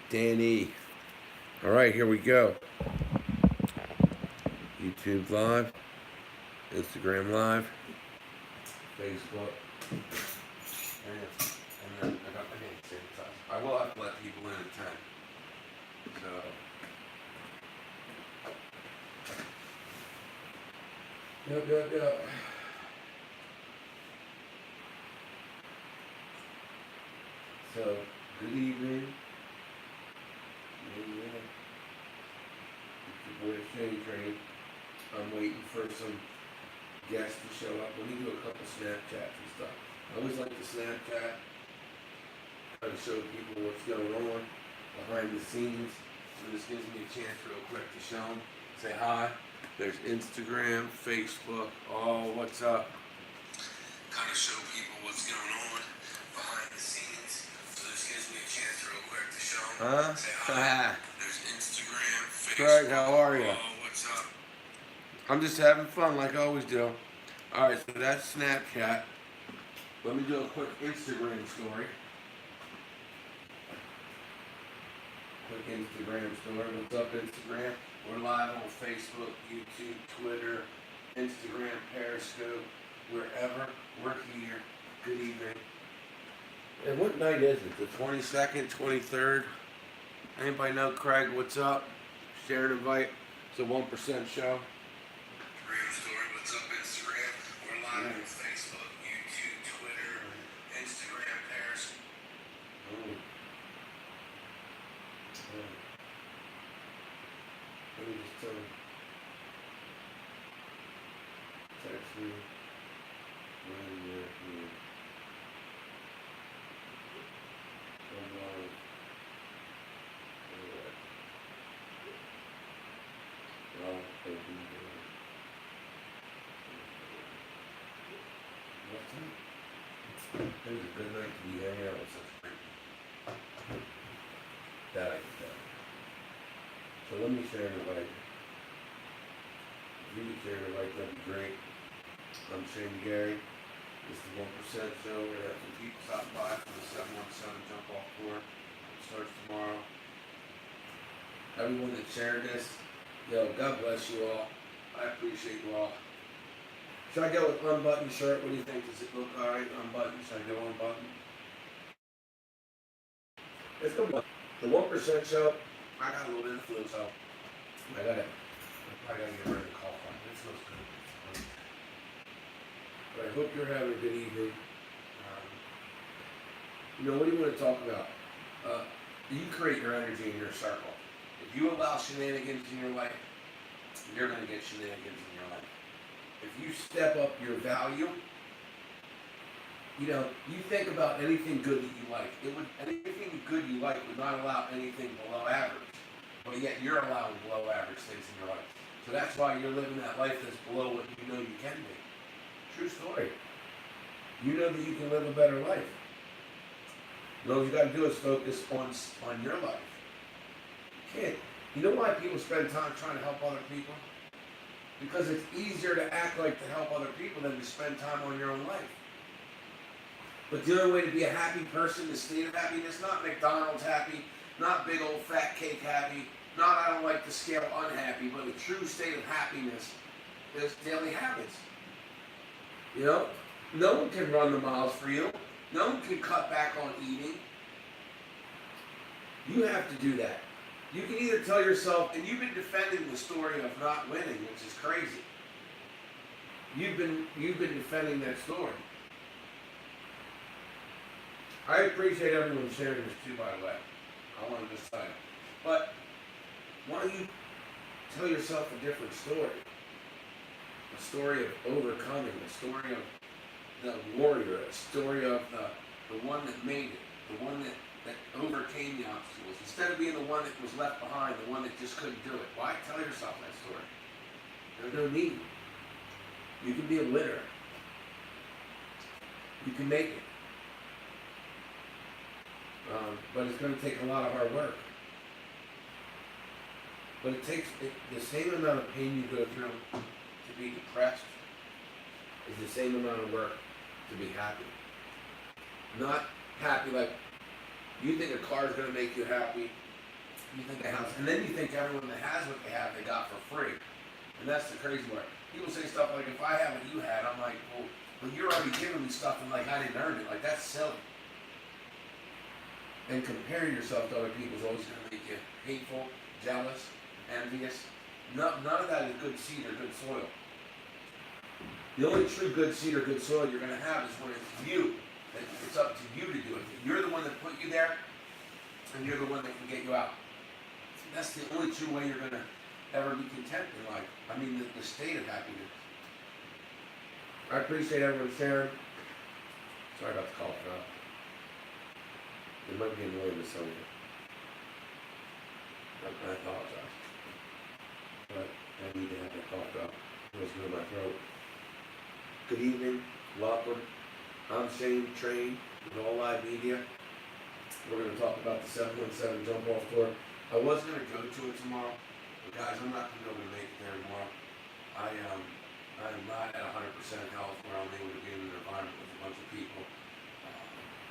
Danny. All right, here we go. YouTube Live, Instagram Live, Facebook. And then I got my hand sanitizer. I will have to let people in at 10. So, yep. So, good evening. Yeah. It's your boy Shane Train. I'm waiting for some guests to show up. Let me do a couple Snapchats and stuff. I always like to Snapchat, try to show people what's going on behind the scenes. So this gives me a chance real quick to show them, say hi. There's Instagram, Facebook, oh, what's up? Kind of show people what's going on behind the scenes. So this gives me a chance real quick to show them, say hi. There's Instagram, Facebook. Greg, how are you? Oh, what's up? I'm just having fun like I always do. Alright, so that's Snapchat. Let me do a quick Instagram story. Quick Instagram story. What's up, Instagram? We're live on Facebook, YouTube, Twitter, Instagram, Periscope, wherever. We're here. Good evening. And what night is it? The 22nd, 23rd? Anybody know Craig? What's up? Share and invite. It's a 1% show. Story. What's up, Instagram? We're live on Facebook, YouTube, Twitter, Instagram, Periscope. Let me just tell you. Text me when you're here. I'm live. Well, thank you. What time? It was a good night to be hanging out with such people. That I can tell. So let me share the light. If you can share the light, that'd be great. I'm Shane Gary. This is the 1% show. We're gonna have some people stop by for the 717 jump off tour. It starts tomorrow. Everyone that shared this, yo, God bless you all. I appreciate you all. Should I go with unbuttoned shirt? What do you think? Does it look alright? Unbuttoned? Should I go unbuttoned? It's gonna be the 1% show. I got a little bit of flu, so I gotta get rid of the cough on. This feels good. But I hope you're having a good evening. What do you want to talk about? You create your energy in your circle. If you allow shenanigans in your life, you're going to get shenanigans in your life. If you step up your value, you think about anything good that you like. Anything good you like would not allow anything below average. But yet you're allowing below average things in your life. So that's why you're living that life that's below what you know you can be. True story. You know that you can live a better life. All you got to do is focus on your life. You can't. You know why people spend time trying to help other people? Because it's easier to act like to help other people than to spend time on your own life. But the only way to be a happy person, the state of happiness, not McDonald's happy, not big old fat cake happy, not I don't like the scale unhappy, but a true state of happiness is daily habits. No one can run the miles for you. No one can cut back on eating. You have to do that. You can either tell yourself, and you've been defending the story of not winning, which is crazy. You've been defending that story. I appreciate everyone sharing this too, by the way. I want to decide. But why don't you tell yourself a different story? A story of overcoming, a story of the warrior, a story of the one that made it, the one that overcame the obstacles. Instead of being the one that was left behind, the one that just couldn't do it. Why tell yourself that story? There's no need. You can be a winner. You can make it. But it's going to take a lot of hard work. But it takes the same amount of pain you go through to be depressed is the same amount of work to be happy. Not happy like you think a car is going to make you happy. You think a house, and then you think everyone that has what they have, they got for free. And that's the crazy part. People say stuff like, if I have what you had, I'm like, well, you're already giving me stuff and like I didn't earn it. Like, that's silly. And comparing yourself to other people is always going to make you hateful, jealous, envious. None of that is good seed or good soil. The only true good seed or good soil you're going to have is when it's you. It's up to you to do it. You're the one that put you there, and you're the one that can get you out. That's the only true way you're going to ever be content in life. I mean, the state of happiness. I appreciate everyone sharing. Sorry about the cough drop. It might be annoying to some of you. I apologize. But I need to have that cough drop. It was good in my throat. Good evening, welcome. I'm Shane Train with All Live Media. We're going to talk about the 717 Jump Off Tour. I was going to go to it tomorrow, but guys, I'm not going to be able to make it there tomorrow. I am not at 100% health where I'm able to be in an environment with a bunch of people.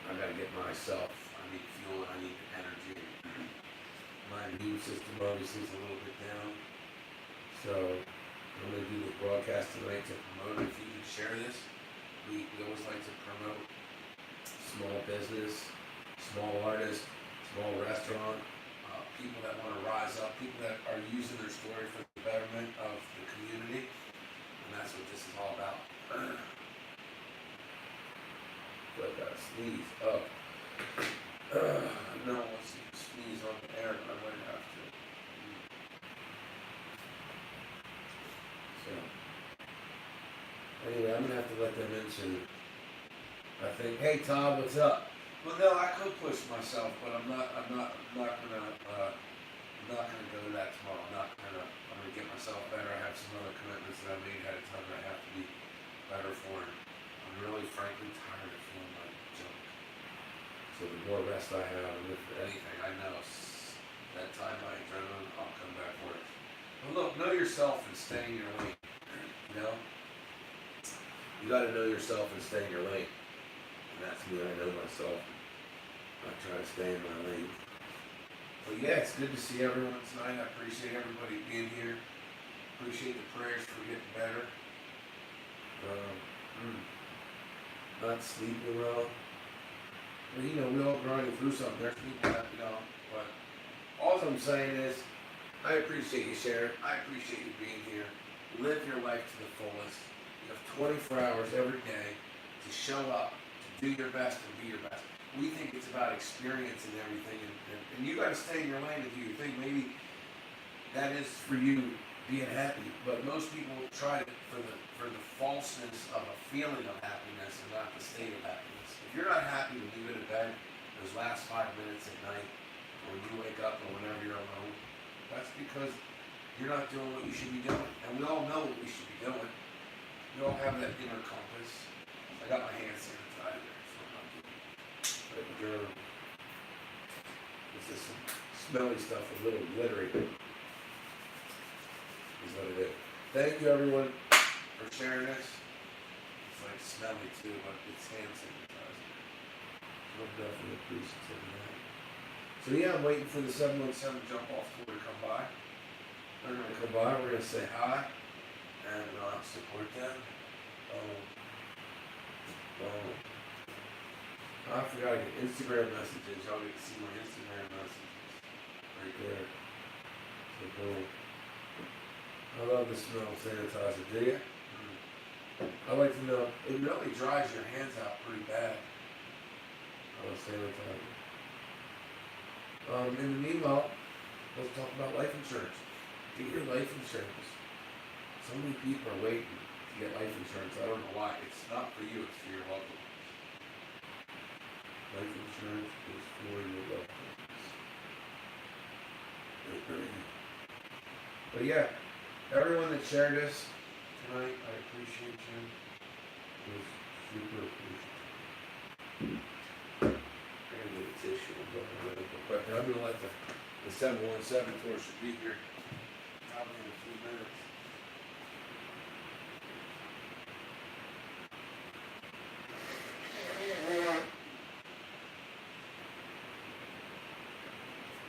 I got to get myself. I need fuel. I need energy. My immune system obviously is a little bit down. So I'm going to do this broadcast tonight to promote it. If you could share this, we always like to promote small business, small artists, small restaurant, people that want to rise up, people that are using their story for the betterment of the community. And that's what this is all about. But I gotta sneeze. Oh. No one wants to sneeze on the air, but I might have to. So, anyway, I'm gonna have to let them in soon. I think, hey Todd, what's up? Well, no, I could push myself, but I'm not gonna go to that tomorrow. I'm gonna get myself better. I have some other commitments that I made ahead of time that I have to be better for. I'm really, frankly, tired of feeling like junk. So the more rest I have, and if anything, I know that time my adrenaline, I'll come back for it. But look, know yourself and stay in your lane. You know? You gotta know yourself and stay in your lane. And that's me, I know myself. I try to stay in my lane. But yeah, it's good to see everyone tonight. I appreciate everybody being here. Appreciate the prayers for getting better. Not sleeping well. But you know, we all grinding through something. There's people that, you know, but all I'm saying is, I appreciate you sharing. I appreciate you being here. Live your life to the fullest. You have 24 hours every day to show up, to do your best, and be your best. We think it's about experience and everything, and you got to stay in your lane and do your thing. Maybe that is for you being happy, but most people try it for the falseness of a feeling of happiness and not the state of happiness. If you're not happy when you go to bed, those last 5 minutes at night, or when you wake up, or whenever you're alone, that's because you're not doing what you should be doing. And we all know what we should be doing. We all have that inner compass. I got my hand sanitizer. It's just some smelly stuff, a little glittery. Is what it is. Thank you everyone for sharing this. It's like smelly too, but it's hand sanitizer. I'm definitely appreciative of that. So yeah, I'm waiting for the 717 Jump Off Tour to come by. They're gonna come by, we're gonna say hi and support them. I forgot to get Instagram messages. Y'all get to see my Instagram messages right there. So boom. I love the smell of sanitizer. Do you? I like to know. It really dries your hands out pretty bad. I love sanitizer. In the meanwhile, let's talk about life insurance. Get your life insurance. So many people are waiting to get life insurance. I don't know why. It's not for you. It's for your loved ones. Life insurance is for your loved ones. But yeah, everyone that shared this tonight, I appreciate you. It was super appreciative. I'm gonna get a tissue. I'm gonna let the 717 tour should be here probably in a few minutes.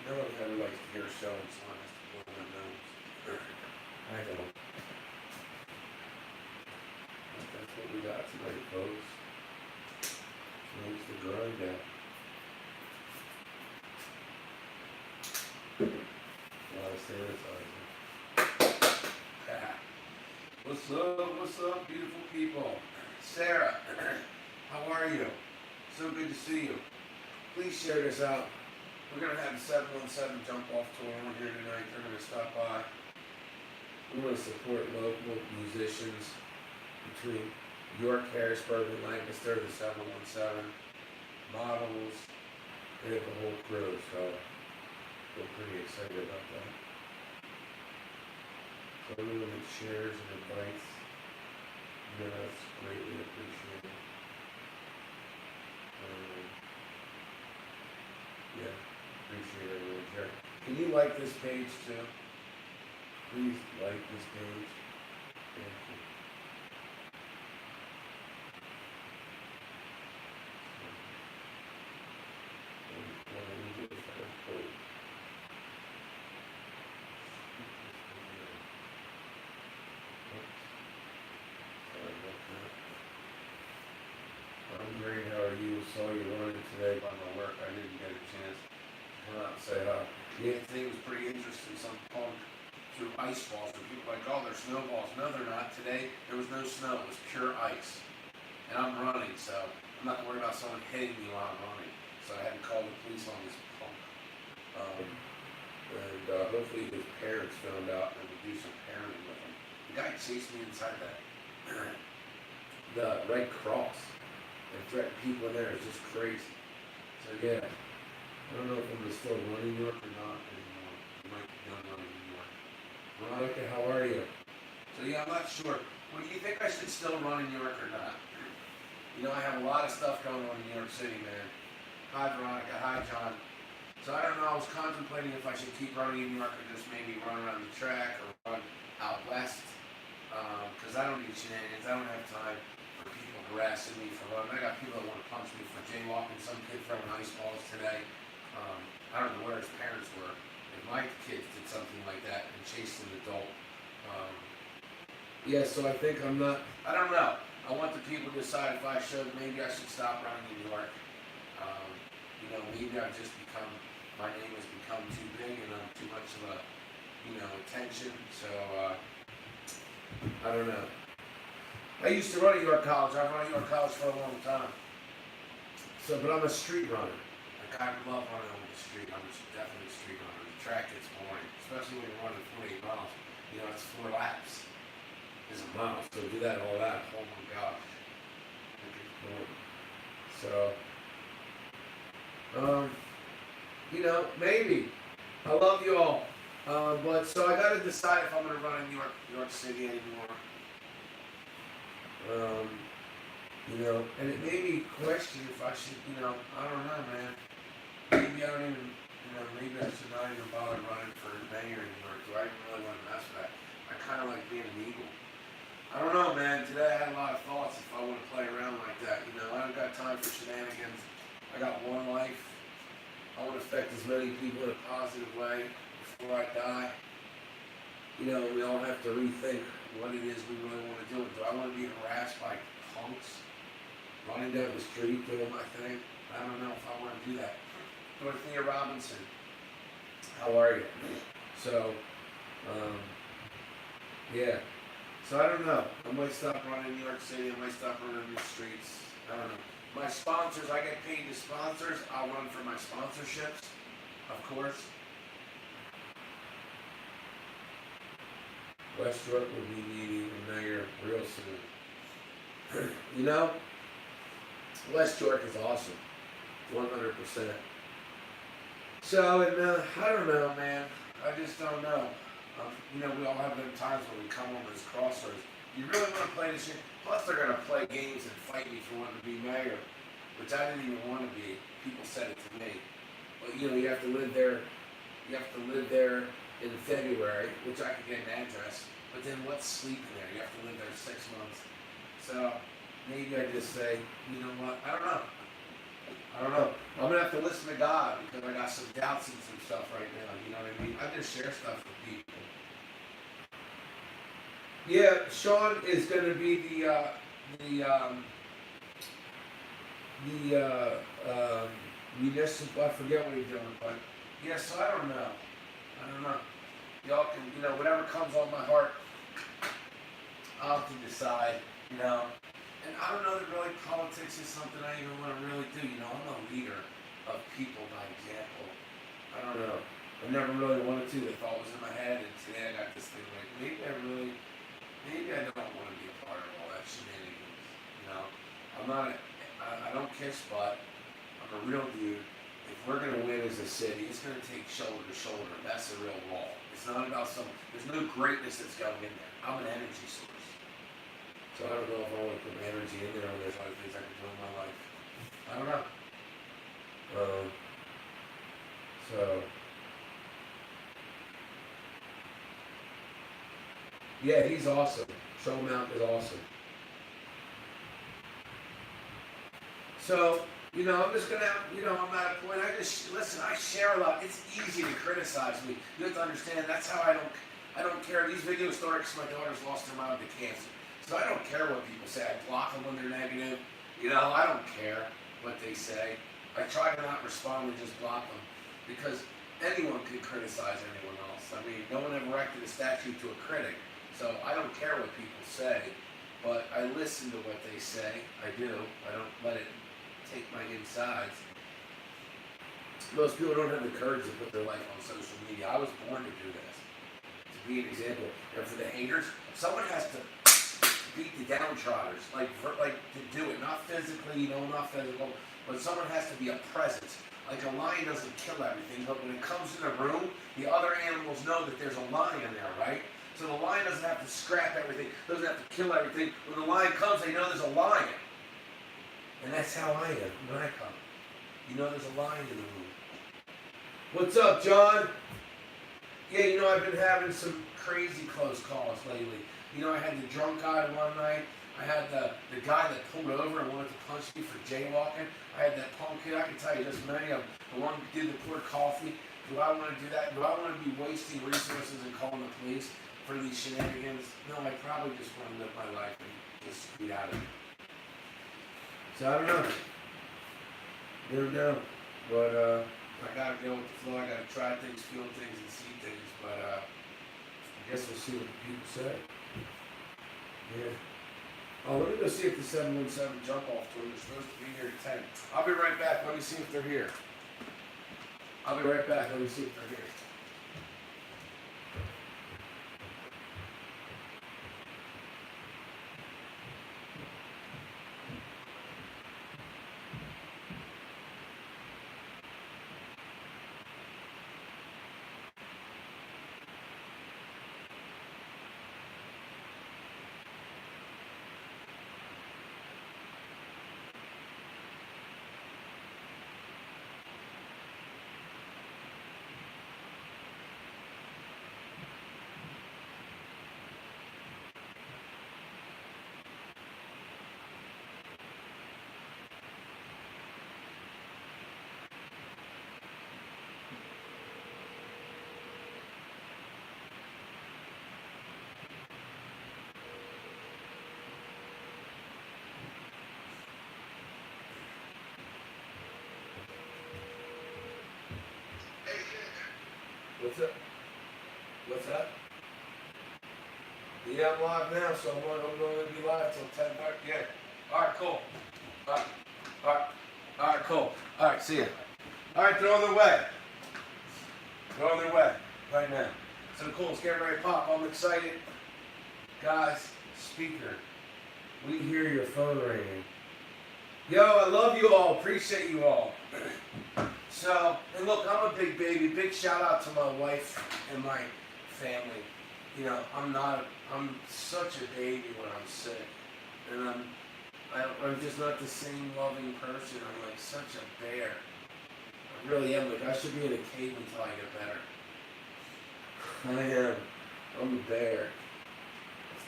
No one ever likes to hear a show and someone has to blow their nose. I don't. But that's what we got tonight, folks. Tonight's the grind out. A lot of sanitizer. What's up, beautiful people? Sarah, how are you? So good to see you. Please share this out. We're going to have the 717 jump off tour on here tonight. They're going to stop by. We want to support local musicians between York, Harrisburg, and Lancaster, the 717 models. They have a whole crew, so we're pretty excited about that. So everyone that shares and invites, that's greatly appreciated. Yeah, appreciate everyone sharing. Can you like this page too? Please like this page. Thank you. I'm great, how are you? Saw you running today by my work. I didn't get a chance to come out and say hi. Yeah, today was pretty interesting. Some punk threw ice balls and people were like, oh, they're snowballs. No, they're not. Today, there was no snow. It was pure ice. And I'm running, so I'm not worried about someone hitting me while I'm running. So I had to call the police on this punk. Hopefully his parents found out and would do some parenting with him. The guy chased me inside the Red Cross and threatened people in there. It's just crazy. So yeah, I don't know if I'm gonna still run in New York or not anymore. I might be done running in New York. Veronica, how are you? So yeah, I'm not sure. Well, do you think I should still run in New York or not? You know, I have a lot of stuff going on in New York City, man. Hi, Veronica. Hi, John. So I don't know. I was contemplating if I should keep running in New York or just maybe run around the track or run out west. Because I don't need shenanigans. I don't have time for people harassing me for running. I got people that want to punch me for jaywalking. Some kid throwing ice balls today. I don't know where his parents were. If my kids did something like that and chased an adult. Yeah, so I think I'm not. I don't know. I want the people to decide if I should. Maybe I should stop running in New York. Maybe I've just become. My name has become too big and I'm too much of a, attention. So I don't know. I used to run at York College. I've run at York College for a long time. So, but I'm a street runner. Like I love running on the street. I'm definitely a street runner. The track gets boring, especially when you're running 48 miles. It's 4 laps. It's a mile. So do that all that. Oh my gosh. So, maybe. I love you all. But so I gotta decide if I'm gonna run in New York City anymore. And it made me question if I should, I don't know, man. Maybe I don't even, maybe I should not even bother running for mayor in New York. Do I even really want to mess with that? I kind of like being an Eagle. I don't know, man. Today I had a lot of thoughts if I want to play around like that. I don't got time for shenanigans. I got one life. I want to affect as many people in a positive way before I die. We all have to rethink what it is we really want to do. Do I want to be harassed by punks running down the street doing my thing? I don't know if I want to do that. Dorothea Robinson, how are you? So, yeah. So I don't know. I might stop running in New York City. I might stop running in the streets. I don't know. My sponsors, I get paid to sponsors. I'll run for my sponsorships, of course. West York will be needing a mayor real soon. West York is awesome. 100%. So, I don't know, man. I just don't know. We all have them times when we come on those crossroads. You really want to play this shit? Plus, they're going to play games and fight me for wanting to be mayor, which I didn't even want to be. People said it to me. But, you have to live there. You have to live there in February, which I could get an address. But then what's sleeping there? You have to live there 6 months. So, maybe I just say, you know what? I don't know. I don't know. I'm gonna have to listen to God because I got some doubts and some stuff right now. You know what I mean? I just share stuff with people. Yeah, Sean is gonna be the municipal. I forget what he's doing, but yeah. So I don't know. I don't know. Y'all can, whatever comes on my heart, I'll have to decide. You know. And I don't know that really politics is something I even want to really do. I'm a leader of people by example. I don't know. I never really wanted to. The thought was in my head, and today I got this thing like maybe I don't want to be a part of all that shenanigans. I'm not. I don't kiss butt. I'm a real dude. If we're gonna win as a city, it's gonna take shoulder to shoulder. That's the real wall. It's not about some. There's no greatness that's going in there. I'm an energy source. So I don't know if I want to put my energy in there when there's other things I can do in my life. I don't know. So, yeah, he's awesome. Show Mount is awesome. So, I'm just gonna, I'm at a point. Listen. I share a lot. It's easy to criticize me. You have to understand. That's how I don't care. These videos started because my daughter's lost her mom to cancer. So I don't care what people say. I block them when they're negative. I don't care what they say. I try to not respond and just block them because anyone can criticize anyone else. I mean, no one ever erected a statue to a critic. So I don't care what people say, but I listen to what they say. I do. I don't let it take my insides. Most people don't have the courage to put their life on social media. I was born to do this, to be an example. And for the haters, someone has to beat the downtrodders, like to do it, not physically, not physical, but someone has to be a presence. Like a lion doesn't kill everything, but when it comes in a room, the other animals know that there's a lion there, right? So the lion doesn't have to scrap everything, doesn't have to kill everything. When the lion comes, they know there's a lion. And that's how I am when I come. There's a lion in the room. What's up, John? Yeah, I've been having some crazy close calls lately. I had the drunk guy one night. I had the guy that pulled over and wanted to punch me for jaywalking. I had that punk kid. I can tell you just many of them. The one who did the poured coffee. Do I want to do that? Do I want to be wasting resources and calling the police for these shenanigans? No, I probably just want to live my life and just be out of it. So I don't know. Never know. But I gotta go with the flow. I gotta try things, feel things, and see things. But I guess we'll see what the people say. Yeah. Oh, let me go see if the 717 jump off tour is supposed to be here at 10. I'll be right back. Let me see if they're here. I'll be right back. Let me see if they're here. What's up? What's up? Yeah, I'm live now, so I'm going to be live till 10:30. Yeah. All right, cool. All right. All right. All right, cool. All right, see ya. All right, they're on their way. They're on their way right now. So cool, it's getting ready to pop. I'm excited. Guys, speaker, we hear your phone ringing. Yo, I love you all. Appreciate you all. So, and look, I'm a big baby. Big shout out to my wife and my family. I'm such a baby when I'm sick. And I'm just not the same loving person. I'm like such a bear. I really am. Like, I should be in a cave until I get better. I am. I'm a bear.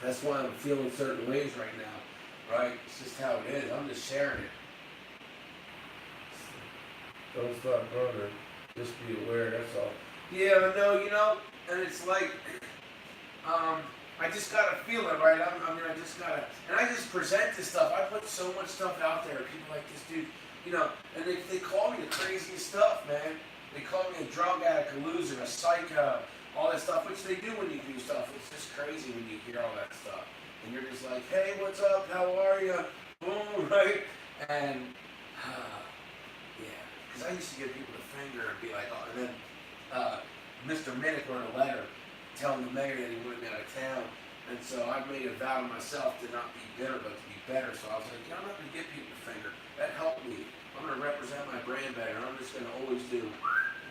That's why I'm feeling certain ways right now. Right? It's just how it is. I'm just sharing it. Don't stop running. Just be aware, that's all. Yeah, no, and it's like, I just gotta feel it, right? I just gotta, and I just present this stuff. I put so much stuff out there. People like this dude, and they call me the craziest stuff, man. They call me a drug addict, a loser, a psycho, all that stuff, which they do when you do stuff. It's just crazy when you hear all that stuff. And you're just like, hey, what's up? How are you? Boom, right? And, yeah. Because I used to give people the finger and be like, oh, and then Mr. Minnick wrote a letter telling the mayor that he wanted me out of town. And so I made a vow to myself to not be bitter, but to be better. So I was like, I'm not going to give people the finger. That helped me. I'm going to represent my brand better. I'm just going to always do,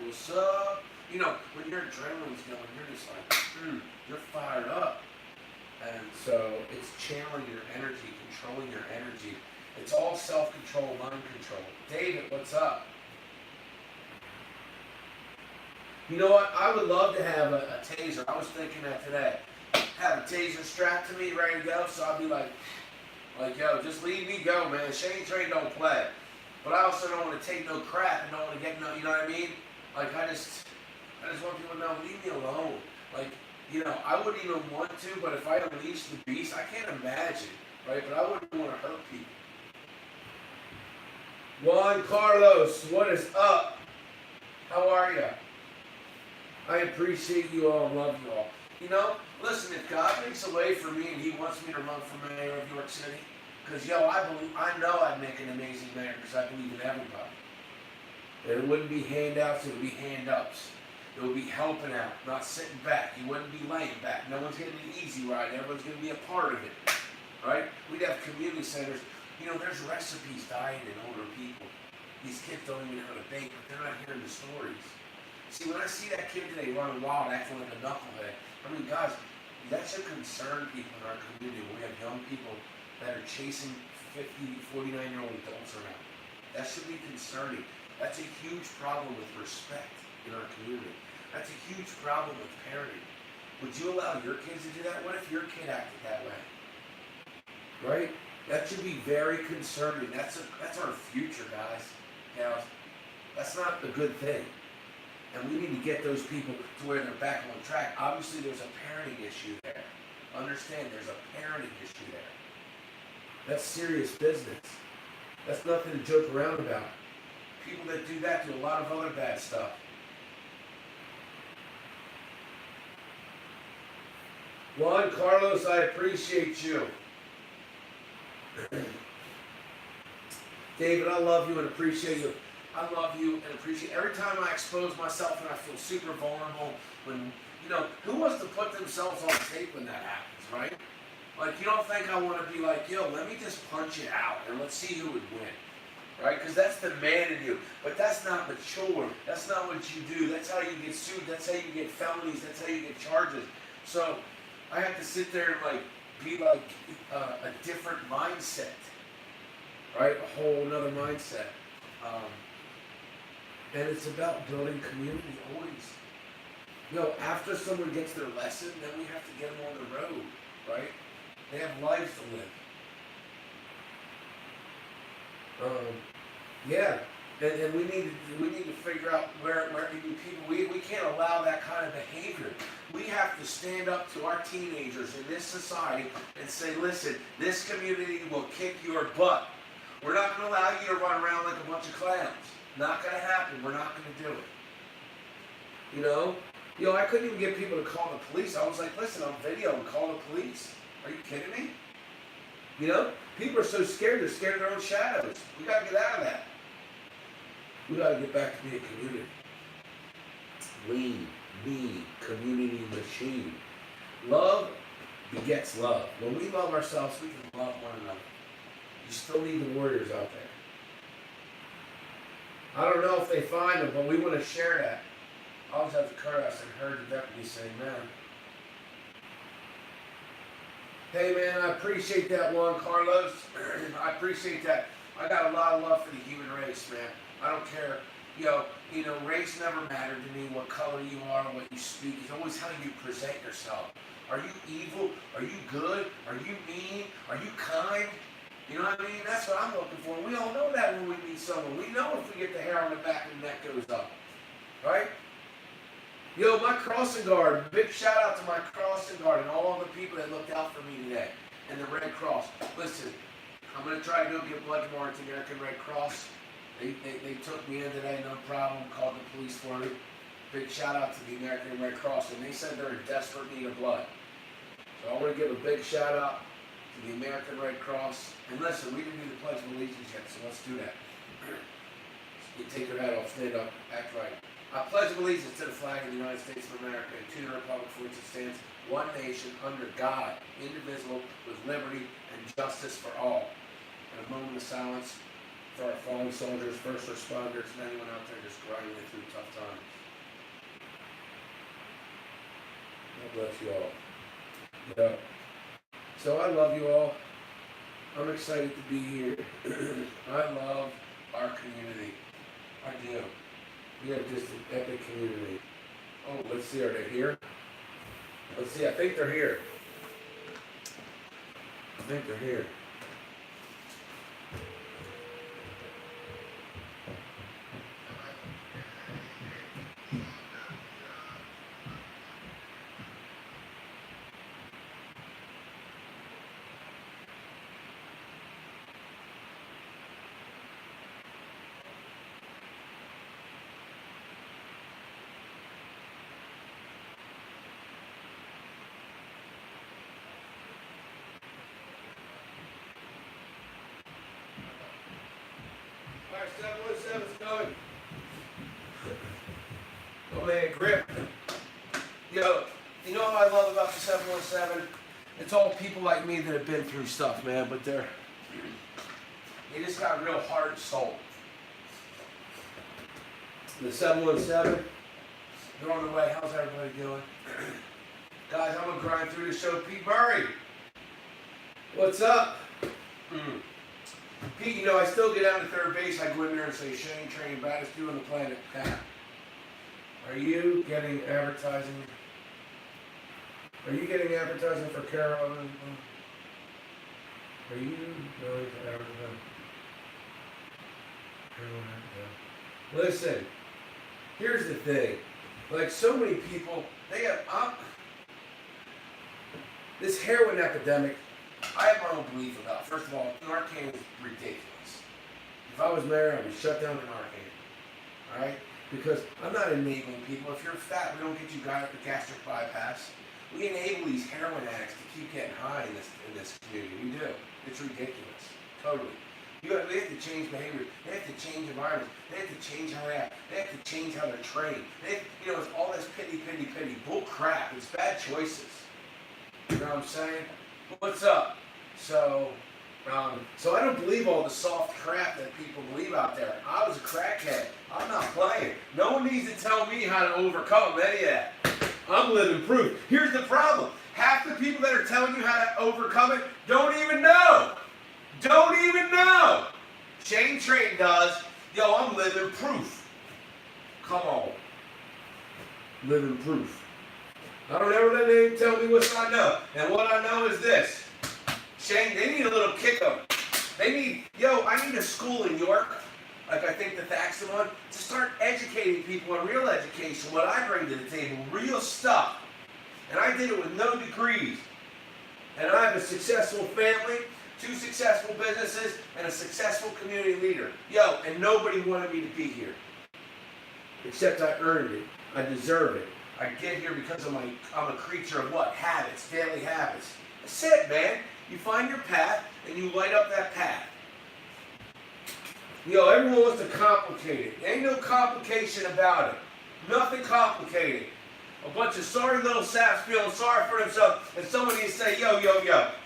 what's up? When your adrenaline's going, you're just like, you're fired up. And so it's channeling your energy, controlling your energy. It's all self-control, mind control. David, what's up? You know what? I would love to have a taser. I was thinking that today. Have a taser strapped to me, ready to go. So I'd be like, yo, just leave me go, man. Shane Train don't play. But I also don't want to take no crap and don't want to get no, you know what I mean? Like, I just want people to know, leave me alone. Like, I wouldn't even want to, but if I unleash the beast, I can't imagine, right? But I wouldn't want to hurt people. Juan Carlos, what is up? How are you? I appreciate you all, love you all. Listen, if God makes a way for me and he wants me to run for mayor of York City, because, I know I'd make an amazing mayor because I believe in everybody. There wouldn't be handouts, it would be hand-ups. It would be helping out, not sitting back. You wouldn't be laying back. No one's getting an easy ride. Everyone's going to be a part of it, right? We'd have community centers. There's recipes dying in older people. These kids don't even know how to bake, but they're not hearing the stories. See, when I see that kid today running wild, acting like a knucklehead, guys, that should concern people in our community when we have young people that are chasing 50, 49-year-old adults around. That should be concerning. That's a huge problem with respect in our community. That's a huge problem with parenting. Would you allow your kids to do that? What if your kid acted that way? Right? That should be very concerning. That's our future, guys. Gals. That's not a good thing. And we need to get those people to where they're back on track. Obviously, there's a parenting issue there. Understand, there's a parenting issue there. That's serious business. That's nothing to joke around about. People that do that do a lot of other bad stuff. Juan Carlos, I appreciate you. David, I love you and appreciate you. I love you and appreciate every time I expose myself and I feel super vulnerable when, who wants to put themselves on tape when that happens, right? Like, you don't think I want to be like, yo, let me just punch it out and let's see who would win, right? Because that's the man in you. But that's not mature. That's not what you do. That's how you get sued. That's how you get felonies. That's how you get charges. So I have to sit there and be a different mindset, right? A whole another mindset. And it's about building community always. After someone gets their lesson, then we have to get them on the road, right? They have lives to live. Yeah. And we need to figure out where people, we can't allow that kind of behavior. We have to stand up to our teenagers in this society and say, listen, this community will kick your butt. We're not going to allow you to run around like a bunch of clowns. Not going to happen. We're not going to do it. I couldn't even get people to call the police. I was like, listen, on video and call the police. Are you kidding me? People are so scared. They're scared of their own shadows. We got to get out of that. We got to get back to being a community. We be community machine. Love begets love. When we love ourselves, we can love one another. You still need the warriors out there. I don't know if they find them, but we want to share that. I always have to curse and heard the deputy say, man. Hey, man, I appreciate that, Juan Carlos. I appreciate that. I got a lot of love for the human race, man. I don't care. Race never mattered to me, what color you are, what you speak. It's always how you present yourself. Are you evil? Are you good? Are you mean? Are you kind? You know what I mean? That's what I'm looking for. We all know that when we meet someone. We know if we get the hair on the back of the neck goes up. Right? Yo, my crossing guard, big shout out to my crossing guard and all the people that looked out for me today. And the Red Cross. Listen, I'm going to try to go give blood tomorrow to the American Red Cross. They took me in today, no problem, called the police for me. Big shout out to the American Red Cross. And they said they're in desperate need of blood. So I want to give a big shout out to the American Red Cross. And listen, we didn't do the Pledge of Allegiance yet, so let's do that. You take your hat off, stand up, act right. I pledge allegiance to the flag of the United States of America and to the republic for which it stands, one nation, under God, indivisible, with liberty and justice for all. And a moment of silence for our fallen soldiers, first responders, and anyone out there just grinding it through tough times. God bless you all. Yeah. So I love you all. I'm excited to be here. I love our community. I do. We have just an epic community. Oh, let's see, are they here? Let's see, I think they're here. I think they're here. Alright, 717's going. Oh man, grip. Yo, you know what I love about the 717? It's all people like me that have been through stuff, man, but they just got a real heart and soul. The 717, they're on the way. How's everybody doing? Guys, I'm gonna grind through the show. Pete Murray, what's up? Pete, you know, I still get out to third base. I go in there and say, Shane Train, baddest dude on the planet. Are you getting advertising? Are you getting advertising for Carol? Are you going to advertise? Listen, here's the thing. Like so many people, they have this heroin epidemic. I have my own belief about it. First of all, Narcan is ridiculous. If I was mayor, I'd be shut down to Narcan. Alright? Because I'm not enabling people. If you're fat, we don't get you guys the gastric bypass. We enable these heroin addicts to keep getting high in this community. We do. It's ridiculous. Totally. They have to change behavior. They have to change environments. They have to change how they act. They have to change how they're trained. It's all this pity. Bull crap. It's bad choices. You know what I'm saying? What's up? So I don't believe all the soft crap that people believe out there. I was a crackhead. I'm not playing. No one needs to tell me how to overcome any of that. I'm living proof. Here's the problem. Half the people that are telling you how to overcome it don't even know. Don't even know. Shane Train does. Yo, I'm living proof. Come on. Living proof. I don't ever let anyone tell me what I know. And what I know is this. Shane, they need a little kick up. I need a school in York, like I think the Thaxton one, to start educating people on real education, what I bring to the table, real stuff. And I did it with no degrees. And I have a successful family, 2 successful businesses, and a successful community leader. Yo, and nobody wanted me to be here. Except I earned it. I deserve it. I get here because I'm a creature of what? Habits, daily habits. That's it, man. You find your path and you light up that path. Yo, everyone wants to complicate it. There ain't no complication about it. Nothing complicated. A bunch of sorry little saps feeling sorry for themselves, and somebody will say, yo,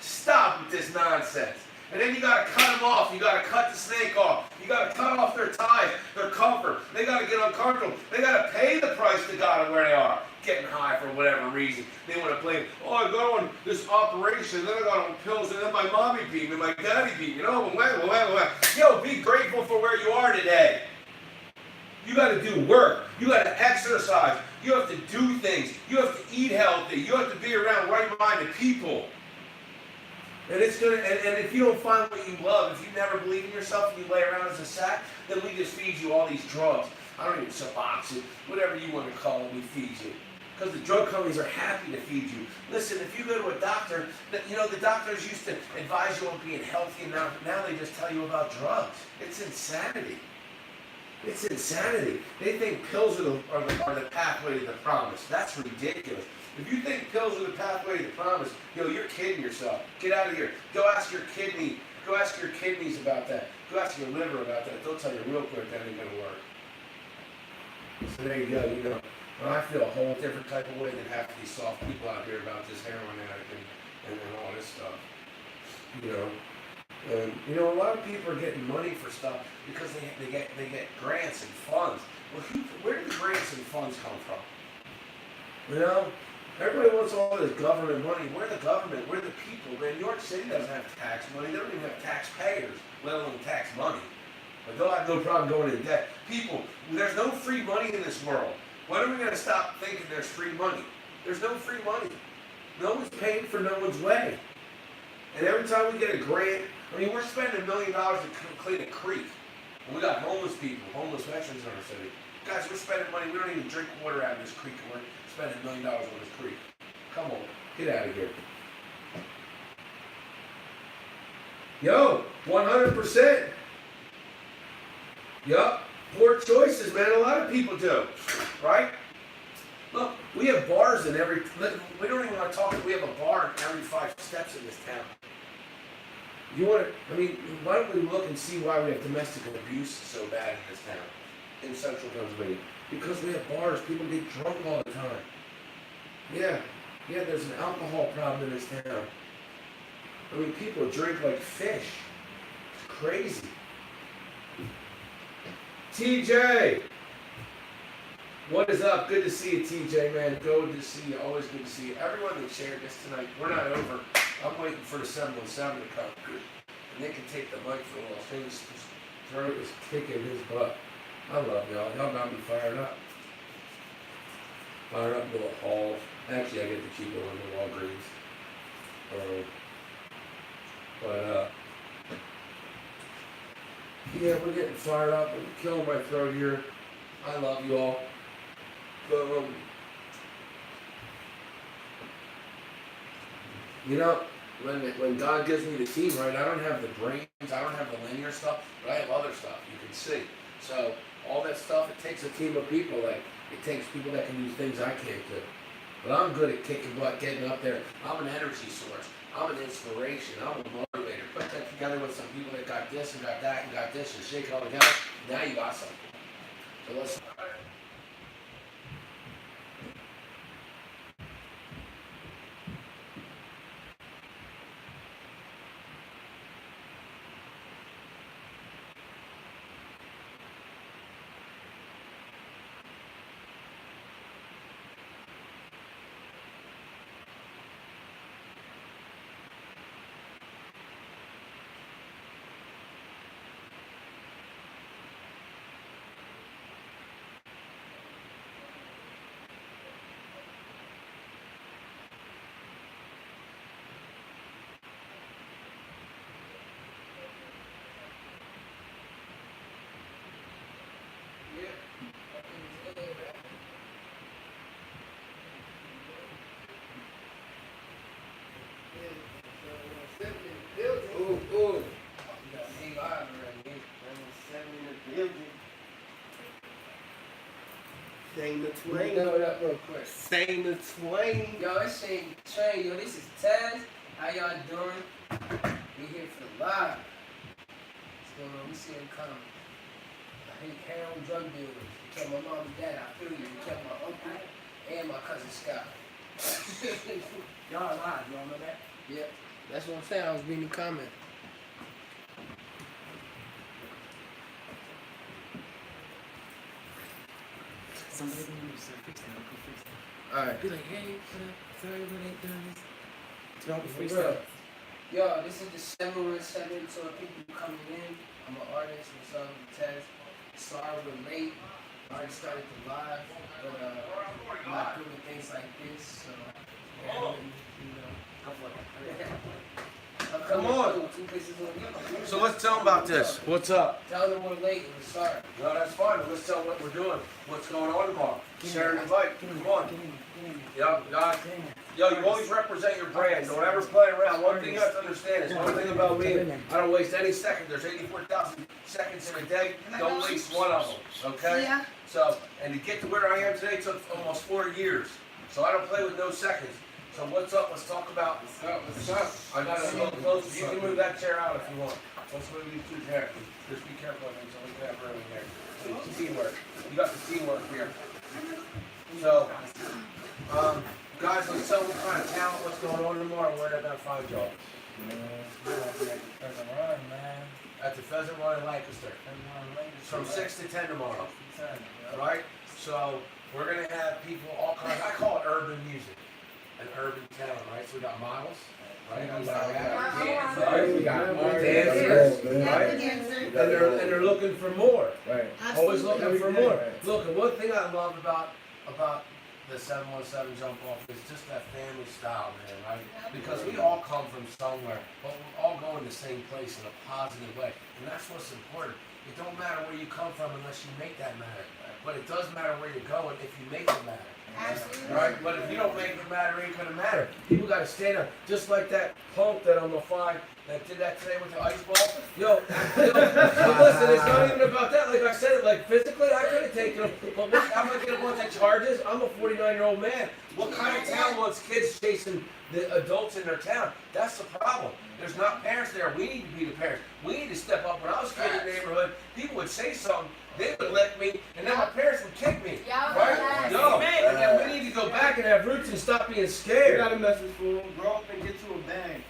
stop with this nonsense. And then you gotta cut them off. You gotta cut the snake off. You gotta cut off their ties, their comfort. They gotta get uncomfortable. They gotta pay the price to God of where they are, getting high for whatever reason. They want to blame, I got on this operation, then I got on pills, and then my mommy beat me, my daddy beat me. Yo, be grateful for where you are today. You got to do work. You got to exercise. You have to do things. You have to eat healthy. You have to be around right-minded people. And it's gonna and if you don't find what you love, if you never believe in yourself and you lay around as a sack, then we just feed you all these drugs. I don't even Suboxone, whatever you want to call it, we feed you. Because the drug companies are happy to feed you. Listen, if you go to a doctor, you know, the doctors used to advise you on being healthy, and now they just tell you about drugs. It's insanity. It's insanity. They think pills are the pathway to the promise. That's ridiculous. If you think pills are the pathway to the promise, you're kidding yourself. Get out of here. Go ask your kidneys about that. Go ask your liver about that. They'll tell you real quick that ain't gonna work. So there you go. Well, I feel a whole different type of way than half of these soft people out here about this heroin addict and all this stuff. And a lot of people are getting money for stuff because they get grants and funds. Well, where do the grants and funds come from? Everybody wants all this government money. We're the government. We're the people. Man, New York City doesn't have tax money. They don't even have taxpayers, let alone tax money. But they'll have no problem going into debt. People, there's no free money in this world. When are we going to stop thinking there's free money? There's no free money. No one's paying for no one's way. And every time we get a grant, we're spending $1 million to clean a creek. And we got homeless people, homeless veterans in our city. Guys, we're spending money. We don't even drink water out of this creek, and we're spending $1 million on this creek. Come on, get out of here. Yo, 100%. Yup, poor choices, man. A lot of people do, right? Look, we have bars in every. We don't even want to talk. We have a bar in every 5 steps in this town. You want to? Why don't we look and see why we have domestic abuse so bad in this town, in central Pennsylvania? Because we have bars. People get drunk all the time. Yeah, there's an alcohol problem in this town. People drink like fish. It's crazy. TJ! What is up? Good to see you, TJ, man. Good to see you. Always good to see you. Everyone that shared this tonight, we're not over. I'm waiting for the 717 to come. And they can take the mic for a while. His throat is kicking his butt. I love y'all. Y'all got me fired up. Fired up to a hall. Actually, I get to keep it on the Walgreens. Yeah, we're getting fired up. I'm killing my throat here. I love you all. But, when God gives me the team, right, I don't have the brains, I don't have the linear stuff, but I have other stuff you can see. So, all that stuff, it takes a team of people. Like, it takes people that can do things I can't do. But I'm good at kicking butt, getting up there. I'm an energy source. I'm an inspiration. I'm a motivator. Put that together with some people that got this and got that and got this and shake it all together. Now you got something. So let's. Shane the Twain. Know it up real quick. Shane the Twain. Yo, it's Shane the Twain. Yo, this is Taz. How y'all doing? We here for the live. What's going on? We see it coming. I hate heroin drug dealers. You killed my mom and dad. I feel you. You killed my uncle and my cousin Scott. Y'all alive, y'all know that? Yep. That's what I'm saying. I was reading the comment. Somebody gonna do some fix that. Go fix that. Alright. Be like, hey, what up? Sorry, what ain't done this. Drop a For freestyle. real. Yo, this is the 717, so people coming in. I'm an artist, what's up, Taz. Sorry we're late. I already started the live, but I'm not doing things like this, so I'm Come on. 2 pieces on you. So let's tell them about this. What's up? Tell them we're late. We're sorry. No, that's fine. Let's tell them what we're doing. What's going on tomorrow. Share and invite. Come on. Yo, guys. Yo, you always represent your brand. Don't ever play around. One thing you have to understand is one thing about me, I don't waste any second. There's 84,000 seconds in a day. Don't waste one of them. Okay? Yeah. So, and to get to where I am today took almost 4 years. So I don't play with no seconds. So what's up? Let's talk about. What's up? I got a little close. You can move that chair out if you want. Let's move these 2 chairs. Just be careful of them so we can have room in here. It's teamwork. You got the teamwork here. So, guys, let's tell them what kind of talent, what's going on tomorrow, where they're gonna find y'all. At the Pheasant Run in Lancaster. From 6 to 10 tomorrow. Right? So we're gonna have people all kinds. I call it urban music, an urban talent, right? So we got models, right? We got dancers, right? And they're looking for more. Right. Always looking for more. Look, and one thing I love about the 717 jump off is just that family style, man, right? Because we all come from somewhere, but we're all going the same place in a positive way. And that's what's important. It don't matter where you come from unless you make that matter. But it does matter where you're going if you make it matter. Absolutely. Right? But if you don't make it matter, it ain't gonna matter. People gotta stand up. Just like that punk that on the 5 that did that today with the ice ball. Yo, listen, it's not even about that. Like I said, like physically, I could have taken him. But look, I'm gonna get a bunch of charges. I'm a 49-year-old man. What kind of town wants kids chasing the adults in their town? That's the problem. There's not parents there. We need to be the parents. We need to step up. When I was a kid in the neighborhood, people would say something, they would lick me, and then my parents would kick me. Right? No. And then we need to go back and have roots and stop being I scared. got a message for him. Grow up and get you a bag.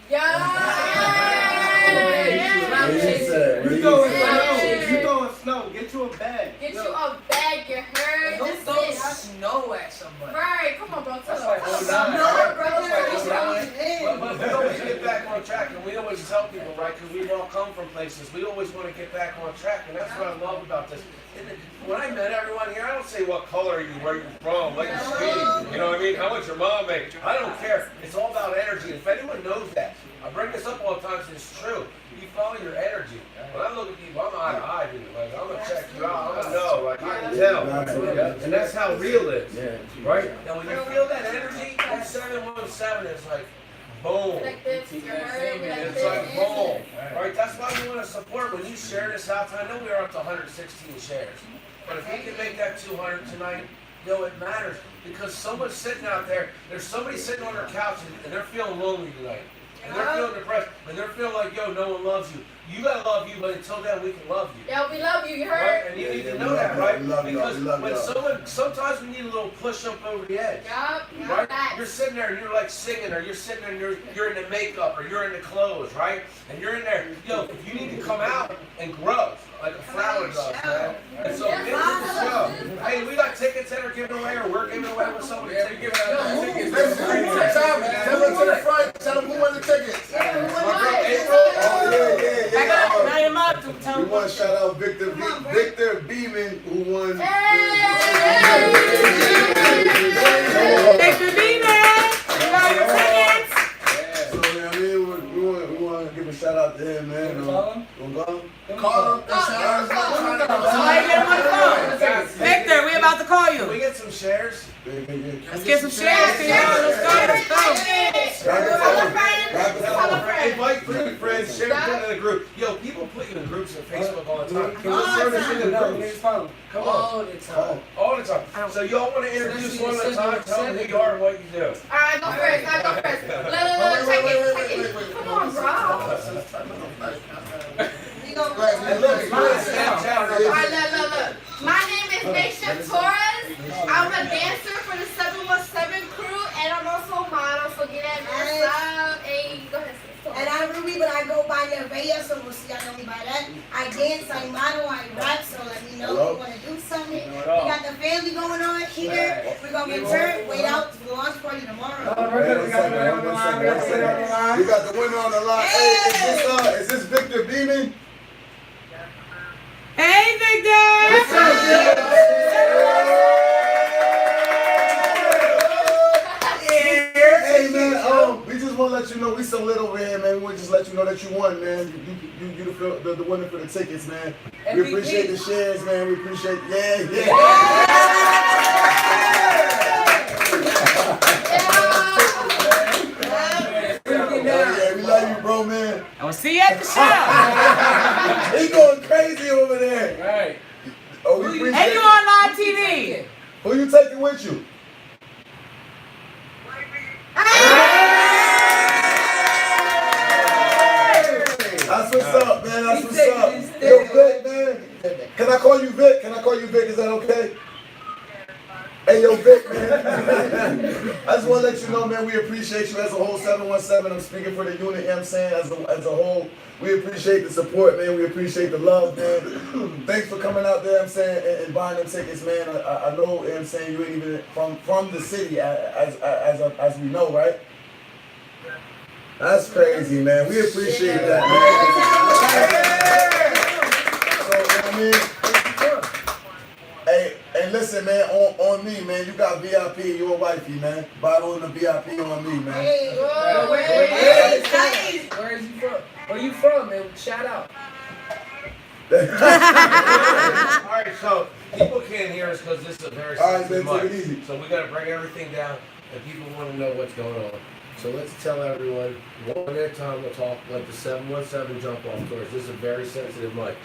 You throwing snow. Get you a bag. Get you a bag, you heard? Don't This throw is- snow at somebody. Right, come on, bro. Tell That's us. like Come on, 09, bro. right? Bro, That's like 09. 09. But we always get back on track, and we always tell people, right, because we've all come from places, we always want to get back on track, and that's what I love about this. And when I met everyone here, I don't say what color you, where you're from, what you speak, you know what I mean, how much your mom makes. I don't care. It's all about energy. If anyone knows that, I bring this up all the time, so it's true. You follow your energy. When I look at people, I'm eye to eye, dude. Like, I'm gonna check you out. I'm gonna know. Like, I can tell. And that's how real it is, right? And when you feel that energy, that 717 is like, boom. Like this, you heard? Like It's this. like boom, right? That's why we want to support. When you share this out, I know we are up to 116 shares, but if we can make that 200 tonight, yo, it matters because someone's sitting out there. There's somebody sitting on their couch and they're feeling lonely tonight, and they're feeling depressed, and they're feeling like, yo, no one loves you. You gotta love you, but until then, we can love you. Yo, we love you, you Right? heard? And you need to know that, right? We love y'all, Because we love when y'all. sometimes we need a little push up over the edge. Yup, Right? facts. You're sitting there and you're like singing, or you're sitting there and you're in the makeup, or you're in the clothes, right? And you're in there, yo, you need to come out and grow like a flower does, man. And so get to the show. Hey, we got tickets that are given away, or we're giving away with somebody. Yeah, we're giving out tickets. Tell them to the front. Tell them who won the tickets. Yeah, we My want girl it. April. Oh, yeah. Now you're mad to tell We me. want to shout out Victor Beeman, who won. Thanks for being there. You got your tickets. So, you know what I mean? We want to give a shout out to him, man. Call him? Wanna call him? Call him. Somebody get him on the phone. Victor, we about to call Can we you. get some shares? Let's get some shares. Let's go. Invite 3 friends, share it in the group. Yo, people put you in groups on Facebook all the time. Can we service in the groups? Come on. All the time. All the time. So y'all want to introduce one at a time? Tell them who you are and what you do. Alright, go first. I go first. Look, check it. Come on, bro. We go first. And look, Alright, look. My name is Nisha Torres. I'm a dancer for the 717 crew, and I'm also a model, so get at me. Hey, go ahead. And I'm Ruby, but I go by Nevaeh, so we'll see I know me by that. I dance, I model, I rap, so let me know if you want to do something. We got the family going on here. We're going to get turned, wait out for the launch party tomorrow. We got the winner on the line. Hey, is this Victor Beeman? Hey, Victor. Hey man, we just just want to let you know we so lit over here, man. We want to just let you know that you won, man. You the winner for the tickets, man. We appreciate the shares, man. We appreciate, yeah. Yeah, we love you, bro, man. I will see you at the show. He going crazy over there. Right. Oh, we appreciate And you on live TV. Who you taking with you? That's what's up, man. That's what's up. Yo, Vic, man. Can I call you Vic? Is that okay? Hey, yo, Vic, man. I just want to let you know, man, we appreciate you as a whole 717. I'm speaking for the unit, you know what I'm saying, as a whole. We appreciate the support, man. We appreciate the love, man. Thanks for coming out there, I'm saying, and buying them tickets, man. I know, you know what I'm saying, you ain't even from the city, as we know, right? That's crazy, man. We appreciate that, man. So, you know what I mean? Hey, and listen, man, on me, man, you got VIP, you a wifey, man. Bottle in the VIP on me, man. Hey, Where is you from? Where you from, man? Shout out. Alright, so people can't hear us because this is a very Alright, sensitive man, take mic. it easy. So we gotta bring everything down and people want to know what's going on. So let's tell everyone, one at a time we'll talk, like the 717 jump off tours. This is a very sensitive mic.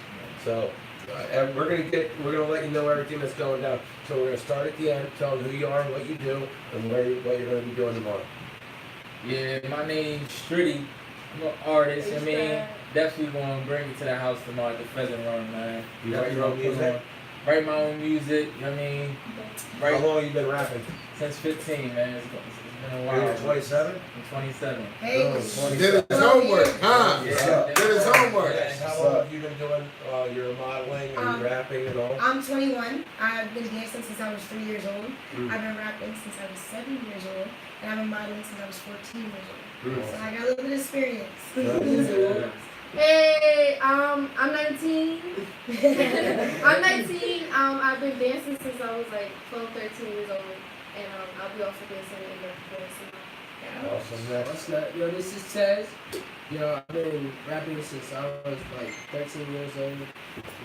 So we're gonna let you know everything that's going down. So we're gonna start at the end, tell them who you are, what you do, and what you're gonna be doing tomorrow. Yeah, my name's Stritty. I'm an artist. I mean, definitely gonna bring it to the house tomorrow at the Pheasant Run, man. You write your own music? Write my own music. You know what I mean? How long you been rapping? Since 15, man. It's been a while. You're 27? I'm 27. Hey. Did his homework, huh? Yeah, Did his homework. How long have you been doing your modeling and rapping and all? I'm 21. I've been dancing since I was 3 years old. I've been rapping since I was 7 years old. And I've been modeling since I was 14 years old. So I got a little bit of experience. Hey, I'm 19. I'm 19. I've been dancing since I was like 12, 13 years old. And I'll be also dancing in the chorus. Awesome, next. What's up? Yo, this is Tez. Yo, I've been rapping since I was like 13 years old.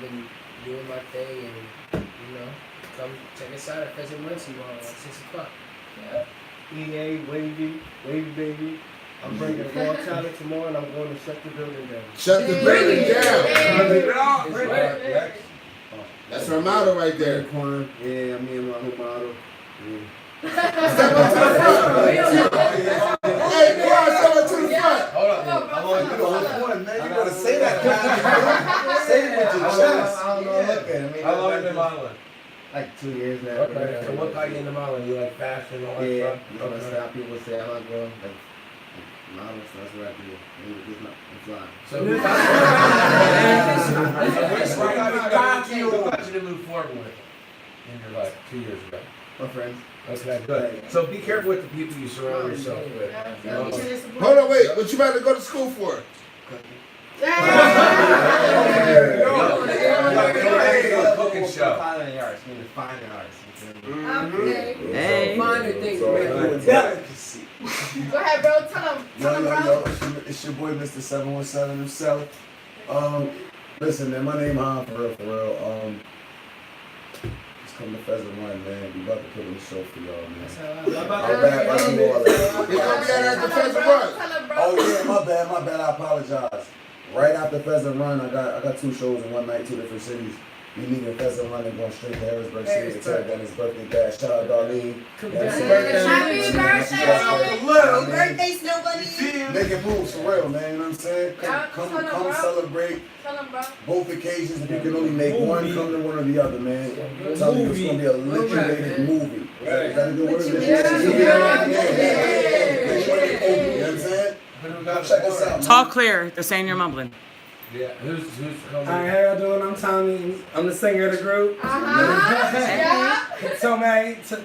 Been doing my thing and, you know, come check us out at Pheasant Run tomorrow at 6 o'clock. Yeah. EA, Wavy baby. I'm bringing raw talent tomorrow and I'm going to shut the building down. Shut the building down. Next. That's her motto right there. Quan, yeah, me and my new model. Hey, Quan, step up to the front. Hold on. I gotta say that. Say it with your chest. I don't know. Look at it. How long have you been modeling? Like 2 years now. Okay, so what got you into modeling? You like fashion and all that Yeah, stuff? you know, that's how people say I'm not going. Like, models, that's what I do. Maybe just not fly. So what got you to move forward with in your life 2 years ago? My friends. Okay, good. So be careful with the people you surround yourself with. Hold on, wait. What you about to go to school for? Cooking show. Finding artists, meaning finding artists. Okay. Hey. Finer things, man. Go ahead, bro. Tell them, Yo, bro. it's your boy, Mr. 717 himself. Listen, man, my name Han, for real. Just come to Pheasant Run, man. We about to put on a show for y'all, man. I'm bad, I do all that. It's gonna be at the Pheasant Run. Tell them, bro. Oh yeah, my bad, I apologize. Right after Pheasant Run, I got 2 shows in one night, 2 different cities. We leaving Pheasant Run and going straight to Harrisburg City to tell Dennis' birthday dash. Shout out Darlene. Happy birthday. Happy birthday, Snow Bunny. Making moves for real, man. You know what I'm saying? Come celebrate Tell them, bro. both occasions. If you can only make one, come to one or the other, man. I'm telling you, it's gonna be a liquidated movie. Is that a good word? You know what I'm saying? Check us out. Talk clear. They're saying you're mumbling. Yeah, who's coming? Hi, how y'all doing? I'm Tommy. I'm the singer of the group. Yeah. Tomei, so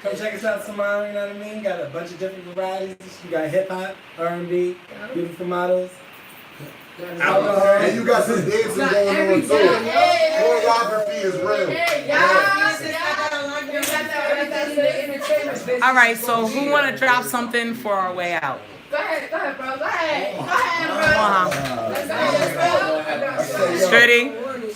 come check us out tomorrow, you know what I mean? Got a bunch of different varieties. You got hip hop, R&B, beautiful models. Alcohol. And you got some dancing going on too. Choreography is real. Hey, y'all. You got that the entertainment business. All right, so who want to drop something for our way out? Go ahead, bro. Go ahead, bro. I say, yo. Stritty.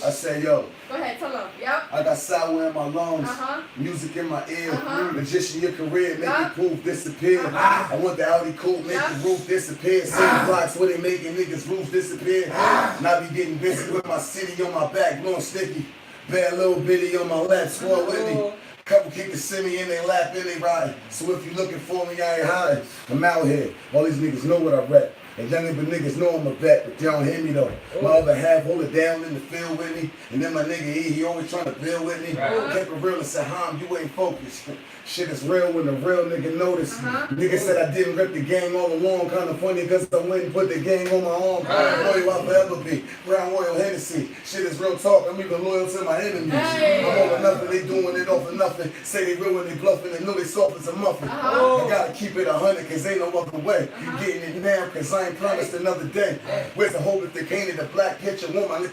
I say, yo. Go ahead, tell them. Yep. I got sour in my lungs, Uh-huh. music in my ear, Uh-huh. magician your career, make Yeah. the proof disappear. I want the Audi coupe, make Yeah. the roof disappear. Same blocks where they making niggas' roofs disappear. And I be getting busy with my city on my back, blowing sticky. Bad little bitty on my lap, squad with me. Couple kick the semi in they lap and they ride. So if you looking for me, I ain't hiding. I'm out here. All these niggas know what I rap. And young but niggas know I'm a vet, but they don't hear me though. My other half hold it down in the field with me. And then my nigga E, he always trying to build with me. Kept it real and said, Ham, you ain't focused. Shit is real when the real nigga notice. Nigga said I didn't rip the gang all along. Kinda funny cause I went and put the gang on my arm. Brown Royal, I'll forever be. Brown Royal Hennessy. Shit is real talk, I'm even loyal to my enemies. I'm over nothing, they doing it off of nothing. Say they real when they bluffing and know they soft as a muffin. I gotta keep it 100 cause ain't no other way. You getting it now cause I ain't promised another day. Where's the hope if they painted a black picture? Want my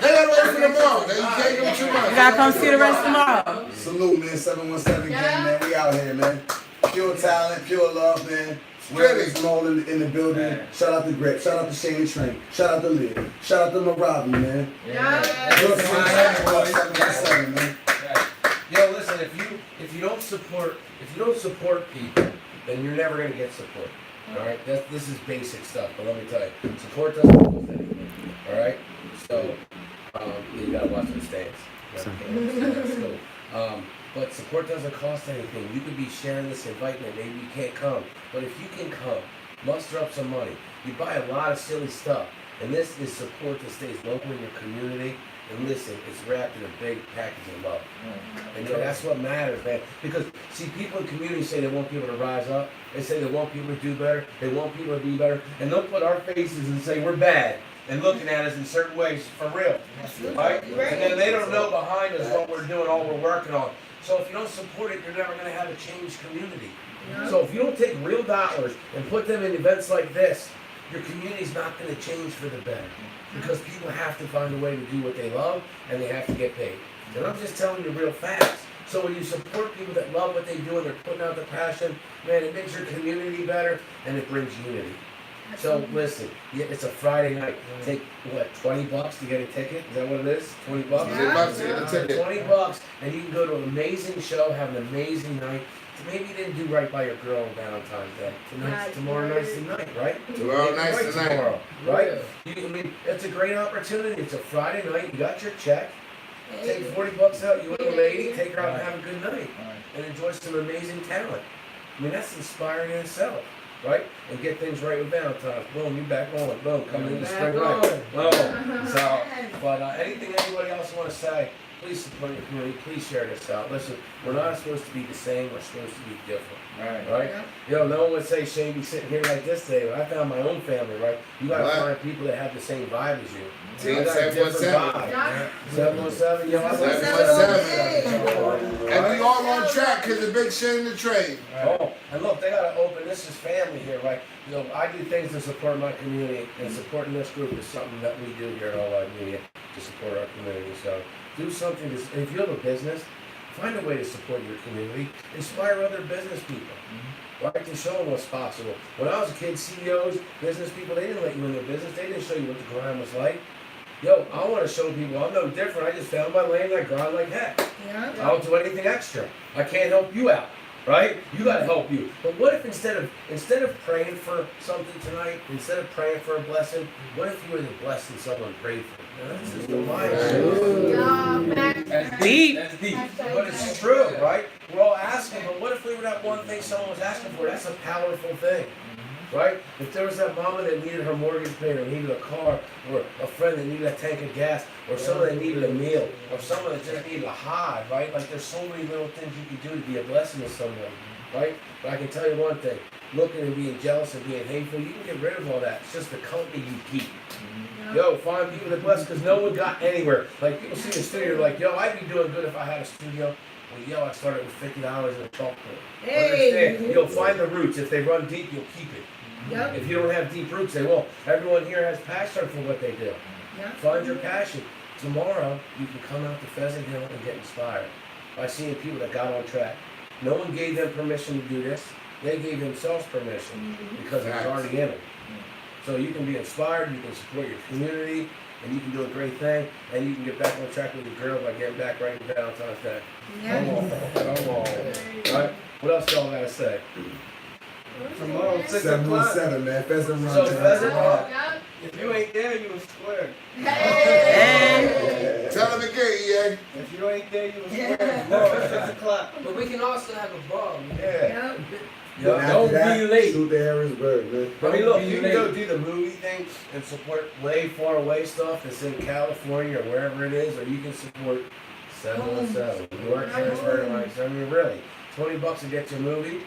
They gotta wait for tomorrow. You can't give them too much. You gotta come see the rest tomorrow. Salute, man. 717 gang, man. We out here, man. Pure talent, pure love, man. Really? Small in the building. Shout out to Greg. Shout out to Shane and Train. Shout out to Liv. Shout out to Marabi, man. Good for 717, man. Yo, listen, if you don't support people, then you're never gonna get support. All right, this is basic stuff, but let me tell you, support doesn't cost anything. All right, so you gotta watch the stands. But support doesn't cost anything. You could be sharing this invitement, maybe you can't come, but if you can come, muster up some money. You buy a lot of silly stuff, and this is support that stays local in your community. And listen, it's wrapped in a big package of love. And that's what matters, man. Because, see, people in communities say they want people to rise up. They say they want people to do better. They want people to be better. And they'll put our faces and say we're bad. And looking at us in certain ways for real. Right? And then they don't know behind us what we're doing, all we're working on. So if you don't support it, you're never going to have a changed community. So if you don't take real dollars and put them in events like this, your community's not going to change for the better. Because people have to find a way to do what they love, and they have to get paid. And I'm just telling you real facts. So when you support people that love what they do and they're putting out the passion, man, it makes your community better, and it brings unity. So listen, it's a Friday night. Take, what, $20 to get a ticket? Is that what it is? $20? $20 to get a ticket. $20, and you can go to an amazing show, have an amazing night. Maybe you didn't do right by your girl on Valentine's Day. Tomorrow night's the night, right? Tomorrow night's the night. Tomorrow, right? I mean, it's a great opportunity. It's a Friday night. You got your check. Take $40 out. You and a lady. Take her out and have a good night. And enjoy some amazing talent. I mean, that's inspiring in itself, right? And get things right with Valentine's. Boom, you back on. Boom, coming in the spring right. Boom. So, but anything anybody else want to say? Please support your community. Please share this out. Listen, we're not supposed to be the same. We're supposed to be different. Right? Yo, no one would say Shane be sitting here like this today, but I found my own family, right? You gotta find people that have the same vibe as you. Team 717. 717, yo. 717. And we all on track because the big Shane the Train. Oh, and look, they gotta open, this is family here, right? You know, I do things to support my community, and supporting this group is something that we do here at All Live Media to support our community. So do something, if you have a business, find a way to support your community. Inspire other business people, right? To show them what's possible. When I was a kid, CEOs, business people, they didn't let you in their business. They didn't show you what the grind was like. Yo, I want to show people I'm no different. I just found my lane. I grind like heck. I don't do anything extra. I can't help you out, right? You got to help you. But what if instead of praying for something tonight, instead of praying for a blessing, what if you were the blessing someone prayed for? Now, that's just the mind. That's deep. That's deep. But it's true, right? We're all asking, but what if we were that one thing someone was asking for? That's a powerful thing, right? If there was that mama that needed her mortgage paid, or needed a car, or a friend that needed a tank of gas, or someone that needed a meal, or someone that just needed a high, right? Like there's so many little things you can do to be a blessing to someone, right? But I can tell you one thing, looking and being jealous and being hateful, you can get rid of all that. It's just the company you keep. Yo, find people that bless, because no one got anywhere. Like, people see the studio, like, yo, I'd be doing good if I had a studio. Well, yo, I started with $50 in a chalkboard. Understand? You'll find the roots. If they run deep, you'll keep it. If you don't have deep roots, they won't. Everyone here has passion for what they do. Find your passion. tomorrow you can come out to Pheasant Hill and get inspired by seeing people that got on track. No one gave them permission to do this. They gave themselves permission because it was already in them. So you can be inspired, you can support your community, and you can do a great thing, and you can get back on track with your girl by getting back right in Valentine's Day. Come on, come on. Right? What else y'all gotta say? Tomorrow, 6 o'clock. 717, man. Pheasant Run. So Pheasant Run. If you ain't there, you a square. Hey. Tell them again, EA. If you ain't there, you a square. Tomorrow, 6 o'clock. But we can also have a ball. Yeah. Then after Don't that, be late. shoot the Harrisburg, man. I mean, look, Be you can late. go do the movie thing and support way far away stuff that's in California or wherever it is, or you can support 717, Newark, Harrisburg, like, I mean, really, $20 to get your movie,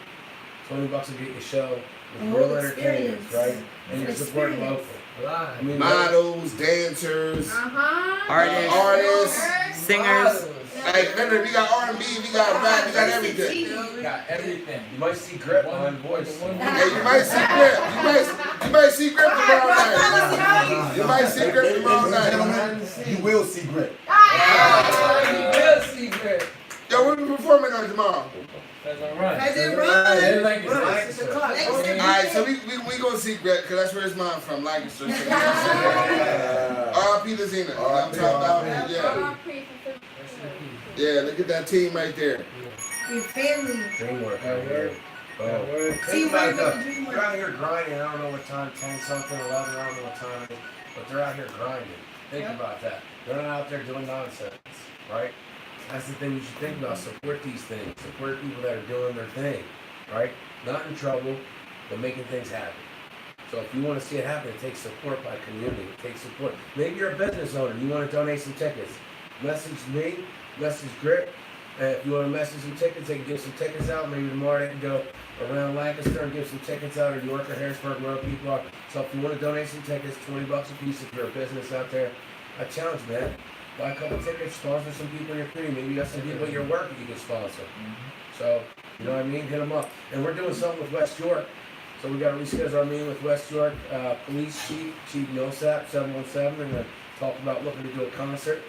$20 to get your show with real entertainers, right? And you're supporting local. I mean, Models, dancers, Artists, artists. singers. Hey, remember, we got R&B, we got rap, we got everything. You got everything. you might see Grip on voice. Hey, you might see Grip. You might see Grip tomorrow night. You might see Grip tomorrow night. Gentlemen, you will see Grip. You will see Greg. Yo, what are we performing on tomorrow? Pheasant Run. Pheasant Run. They like it. Right, 6 o'clock. Alright, so we gonna see Grip, cause that's where his mom from, Lancaster. R.P. to Zena. You know what I'm talking about? Yeah. Yeah, look at that team right there. Your family. Dreamwork. Word. Think Teamwork about with it, the though. They're out here grinding. I don't know what time, 10 something, 11, I don't know what time it is, but they're out here grinding. Think about that. They're not out there doing nonsense, right? That's the thing you should think about. Support these things. Support people that are doing their thing, right? Not in trouble, but making things happen. So if you want to see it happen, it takes support by community. It takes support. Maybe you're a business owner. You want to donate some tickets. Message me. Message Grip. If you want to message some tickets, they can give some tickets out. Maybe tomorrow they can go around Lancaster and give some tickets out, or York or Harrisburg, wherever people are. So if you want to donate some tickets, $20 a piece if you're a business out there, I challenge, man. Buy a couple tickets, sponsor some people in your community. Maybe you got some people at your work that you can sponsor. So, you know what I mean? Hit them up. And we're doing something with West York. So we got to reschedule our meeting with West York Police Chief Millsap, 717. We're going to talk about looking to do a concert.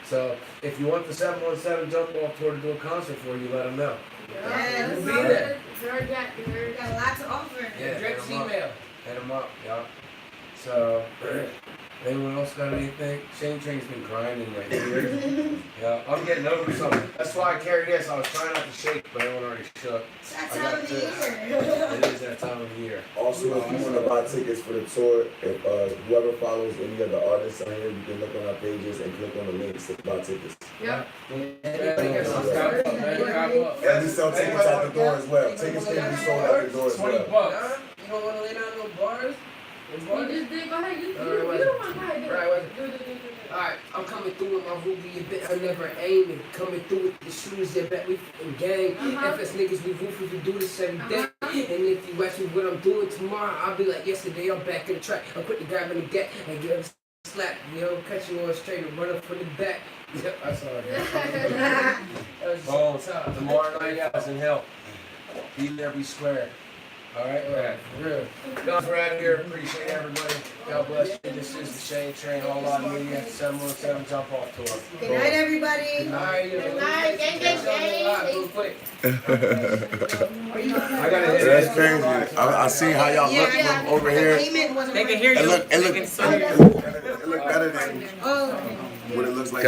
So if you want the 717 jump off tour to do a concert for you, let them know. Yes. We'll be there. We got a lot to offer. Yeah, Drake's hit 'em up. email. Hit them up, yeah. So, anyone else got anything? Shane Train's been grinding right here. Yeah, I'm getting over something. That's why I carry this. I was trying not to shake, but everyone already shook. It's that I time got of the this. year. It is that time of the year. Also, if you want to buy tickets for the tour, if whoever follows any of the artists on here, you can look on our pages and click on the links to buy tickets. Yep. And we sell tickets at the door as well. Tickets can be sold at the door as well. Huh? You don't want to lay down no bars? No bars? You just did. Go ahead. You Alright, wait. don't want to go ahead. Do it. Right, Do it. Alright, I'm coming through with my Ruby, you bet I'm never aiming. Coming through with the shoes, you bet we f***ing gang. FS niggas, we ruthless, we do this every day. And if you ask me what I'm doing tomorrow, I'll be like, yesterday I'm back in the track. I'm quick to grab in the gap and give him a slap. You know, catch you on straight and run up from the back. Yep, I saw that. That was Boom. just tough. Tomorrow night, Pheasant Hill. Be there, be square. All right? For real. Guys, we're out of here. Appreciate everybody. God bless you. This is the Shane Train, All Out Media, 717 Jump Off Tour. Good night, everybody. Alright, Good night. Gang, gang, gang. Real quick. I gotta hit That's crazy. I see how y'all look from over here. Payment wasn't They can right. hear you. It look They can see you. better than Oh. what it looks like.